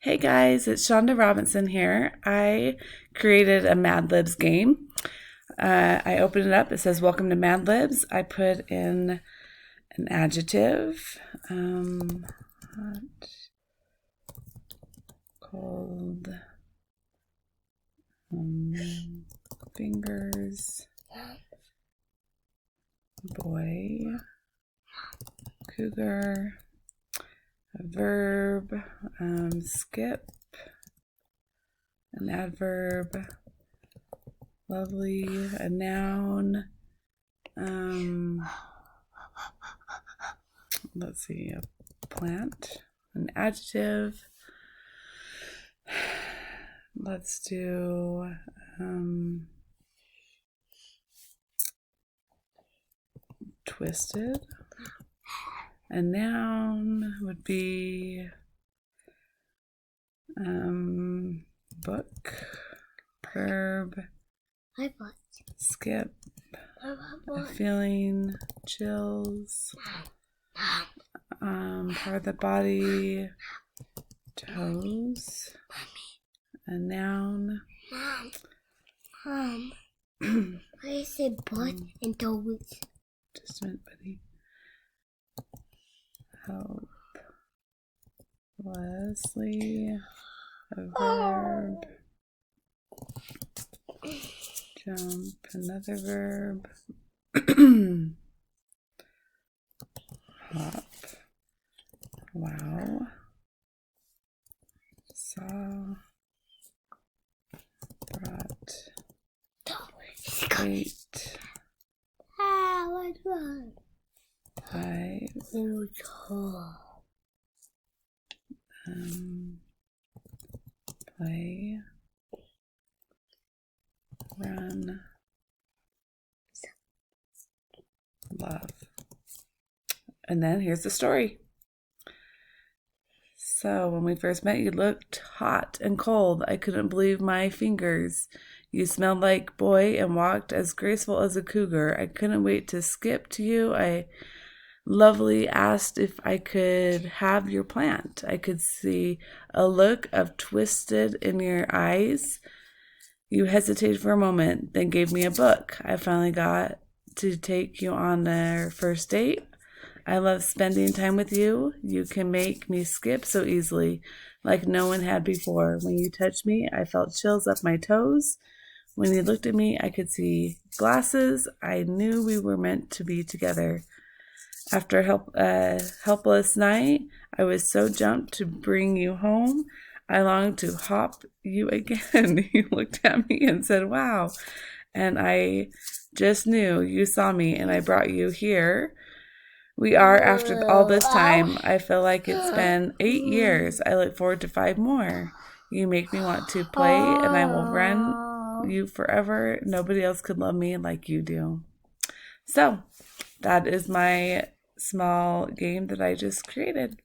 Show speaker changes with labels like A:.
A: Hey guys, it's Shonda Robinson here. I created a Mad Libs game. I opened it up. It says, "Welcome to Mad Libs." I put in an adjective. Hot, cold, fingers, boy, cougar, a verb, skip, an adverb, lovely, a noun, let's see, a plant, an adjective. Let's do twisted. A noun would be book, verb, skip, a feeling, chills, part of the body, toes, a noun.
B: Mom, I say butt and toes.
A: Just a minute, buddy. Help Leslie, a verb, jump, another verb, hop, wow, saw, brought, eight,
B: What's wrong?
A: five, play, run, love. And then here's the story. So when we first met, you looked hot and cold. I couldn't believe my fingers. You smelled like boy and walked as graceful as a cougar. I couldn't wait to skip to you. I lovely asked if I could have your plant. I could see a look of twisted in your eyes. You hesitated for a moment, then gave me a book. I finally got to take you on our first date. I love spending time with you. You can make me skip so easily, like no one had before. When you touched me, I felt chills up my toes. When you looked at me, I could see glasses. I knew we were meant to be together. After a helpless night, I was so jumped to bring you home. I longed to hop you again. You looked at me and said, "Wow." And I just knew you saw me and I brought you here. We are after all this time. I feel like it's been 8 years. I look forward to 5 more. You make me want to play and I will run you forever. Nobody else could love me like you do. So that is my small game that I just created.